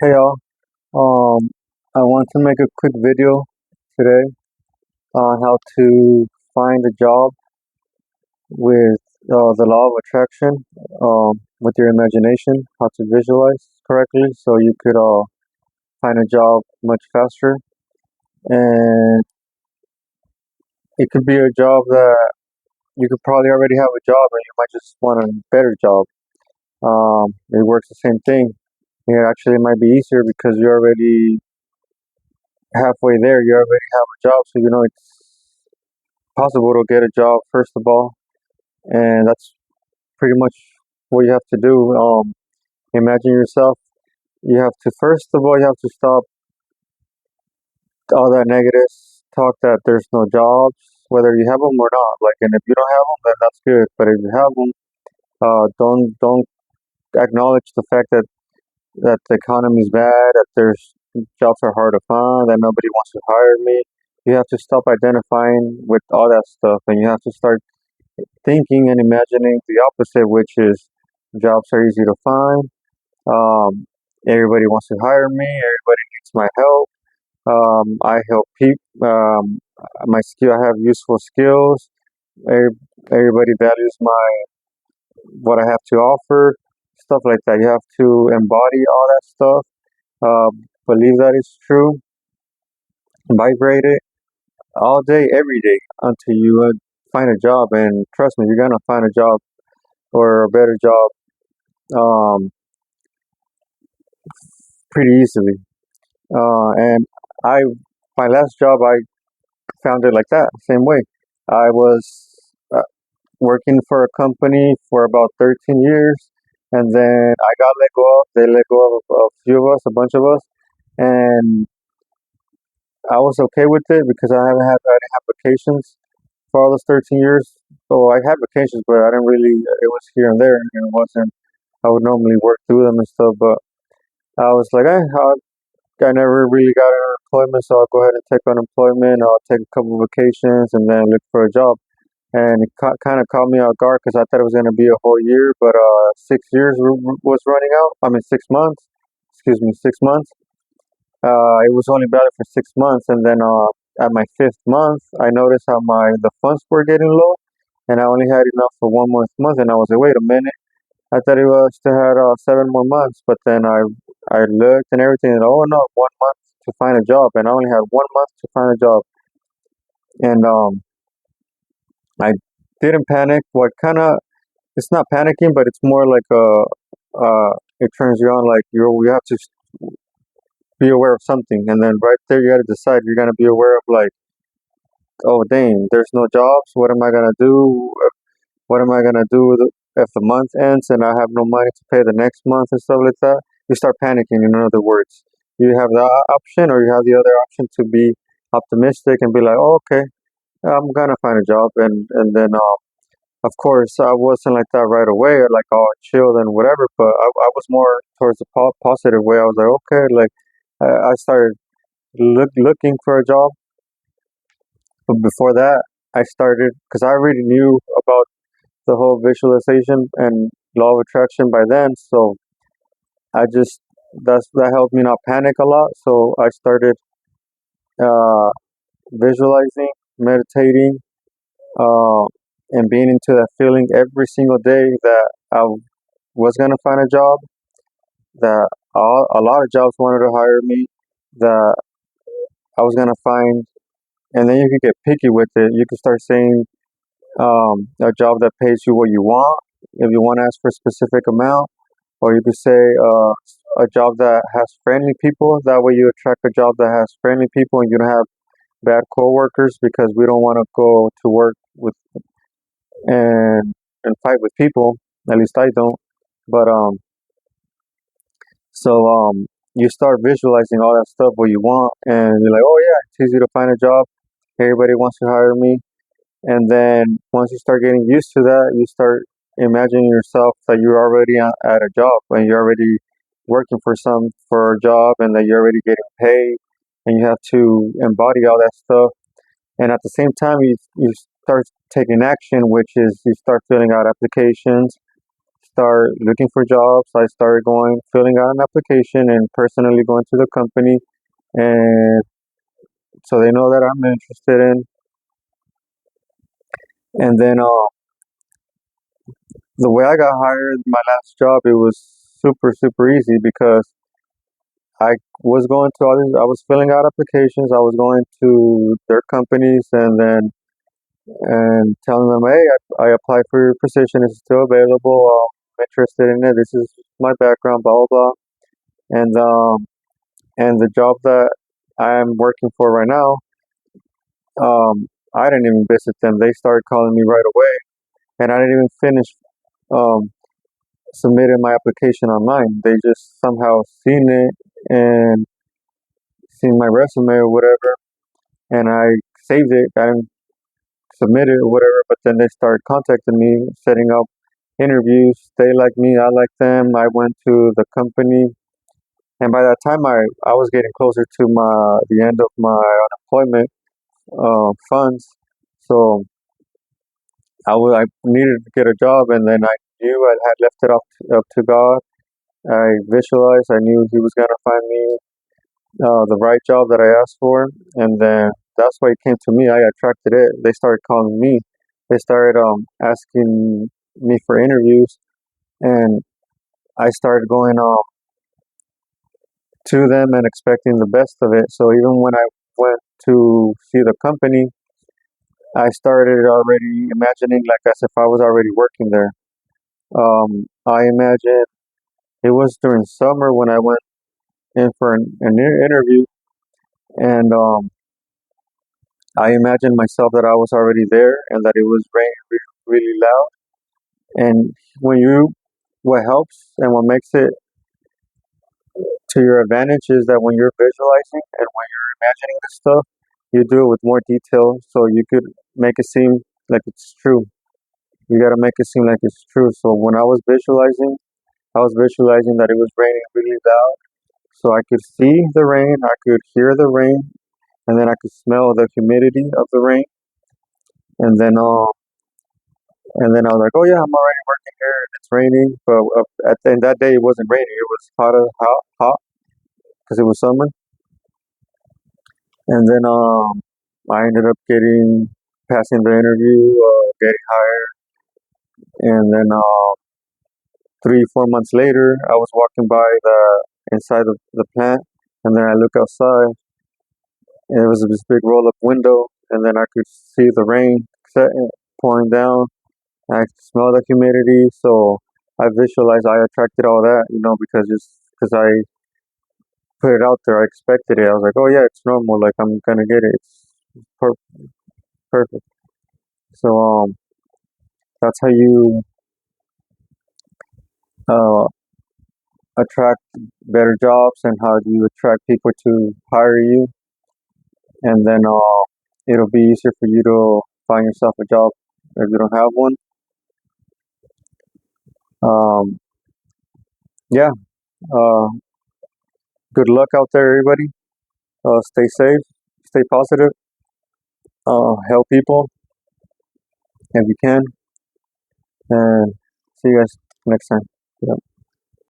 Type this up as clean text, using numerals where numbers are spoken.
Hey y'all, I want to make a quick video today on how to find a job with the law of attraction, with your imagination, how to visualize correctly so you could find a job much faster. And it could be a job that you could probably already have a job and you might just want a better job. It works the same thing. It actually might be easier because you're already halfway there, you already have a job, so you know it's possible to get a job first of all, and that's pretty much what you have to do. Imagine yourself. You have to first of all you have to stop all that negative talk that there's no jobs, whether you have them or not. Like, and if you don't have them, then that's good. But if you have them, don't acknowledge the fact that the economy is bad, that there's jobs are hard to find, that nobody wants to hire me. You have to stop identifying with all that stuff, and you have to start thinking and imagining the opposite, which is jobs are easy to find. Everybody wants to hire me. Everybody needs my help. I help people. My skill. I have useful skills. Everybody values my what I have to offer. Stuff like that. You have to embody all that stuff. Believe that it's true. Vibrate it all day, every day, until you find a job. And trust me, you're gonna find a job or a better job um, pretty easily. And I, my last job, I found it like that, same way. I was working for a company for about 13 years, and then I got let go of. They let go of a few of us, a bunch of us, and I was okay with it because I didn't have vacations for all those 13 years. So I had vacations, but I didn't really. It was here and there, and it wasn't. I would normally work through them and stuff, but I was like, I never really got unemployment, so I'll go ahead and take unemployment. I'll take a couple of vacations and then look for a job. And it kind of caught me off guard because I thought it was going to be a whole year, but 6 years was running out. I mean, 6 months. Excuse me, 6 months. It was only valid for 6 months, and then at my fifth month, I noticed how my the funds were getting low, and I only had enough for one more month. And I was like, wait a minute. I thought it was still had 7 more months, but then I looked and everything, and oh no, 1 month to find a job, and I only had 1 month to find a job, and I didn't panic. What kind of it's not panicking, but it's more like it turns you on, like you have to be aware of something, and then right there you got to decide you're gonna be aware of like, oh dang, there's no jobs. What am I gonna do? What am I gonna do if the month ends and I have no money to pay the next month and stuff like that? You start panicking. In other words, you have the option, or you have the other option to be optimistic and be like, "Oh, okay, I'm gonna find a job," and then of course I wasn't like that right away, like all chilled and whatever. But I was more towards the positive way. I was like, okay, like I started looking for a job, but before that, I started because I already knew about the whole visualization and law of attraction by then. So I just that helped me not panic a lot. So I started uh, visualizing, meditating, uh, and being into that feeling every single day that I was gonna find a job. That a lot of jobs wanted to hire me. That I was gonna find, and then you can get picky with it. You can start saying a job that pays you what you want. If you want to ask for a specific amount, or you could say a job that has friendly people. That way, you attract a job that has friendly people, and you don't have bad coworkers because we don't want to go to work with and fight with people. At least I don't. But you start visualizing all that stuff what you want, and you're like, oh yeah, it's easy to find a job. Everybody wants to hire me. And then once you start getting used to that, you start imagining yourself that you're already at a job and you're already working for a job and that you're already getting paid and you have to embody all that stuff. And at the same time, you start taking action, which is you start filling out applications, start looking for jobs. I started going, filling out an application, and personally going to the company, and so they know that I'm interested in. And then the way I got hired, my last job, it was super easy because I was going to all these, I was filling out applications. I was going to their companies and telling them, hey, I applied for your position. It's still available. I'm interested in it. This is my background, blah, blah, blah. And the job that I'm working for right now, I didn't even visit them. They started calling me right away, and I didn't even finish um, submitting my application online. They just somehow seen it and seen my resume or whatever, and I saved it. I didn't submit it or whatever, but then they started contacting me, setting up interviews. They like me, I like them. I went to the company, and by that time, I was getting closer to the end of my unemployment funds. So I needed to get a job, and then I knew I had left it up to God. I visualized. I knew He was gonna find me the right job that I asked for, and then that's why it came to me. I attracted it. They started calling me. They started asking me for interviews, and I started going to them and expecting the best of it. So even when I went to see the company, I started already imagining like as if I was already working there. I imagined it was during summer when I went in for an interview, and I imagined myself that I was already there and that it was raining really loud. And when you, what helps and what makes it to your advantage is that when you're visualizing and when you're imagining this stuff, you do it with more detail so you could make it seem like it's true. You got to make it seem like it's true. So when I was visualizing that it was raining really loud. So I could see the rain, I could hear the rain, and then I could smell the humidity of the rain. And then, uh, and then I was like, oh yeah, I'm already working here and it's raining. But in that day, it wasn't raining. It was hot because it was summer. And then I ended up passing the interview, getting hired. And then 3, 4 months later, I was walking by the inside of the plant, and then I look outside, and there was this big roll up window, and then I could see the rain pouring down. I could smell the humidity, so I visualized, I attracted all that, because I put it out there, I expected it. I was like, oh yeah, it's normal, like I'm gonna get it. It's perfect. So that's how you uh, attract better jobs, and how do you attract people to hire you, and then it'll be easier for you to find yourself a job if you don't have one. Um, yeah. Uh, Good luck out there, everybody. Stay safe, stay positive, help people if you can, and see you guys next time. Yeah.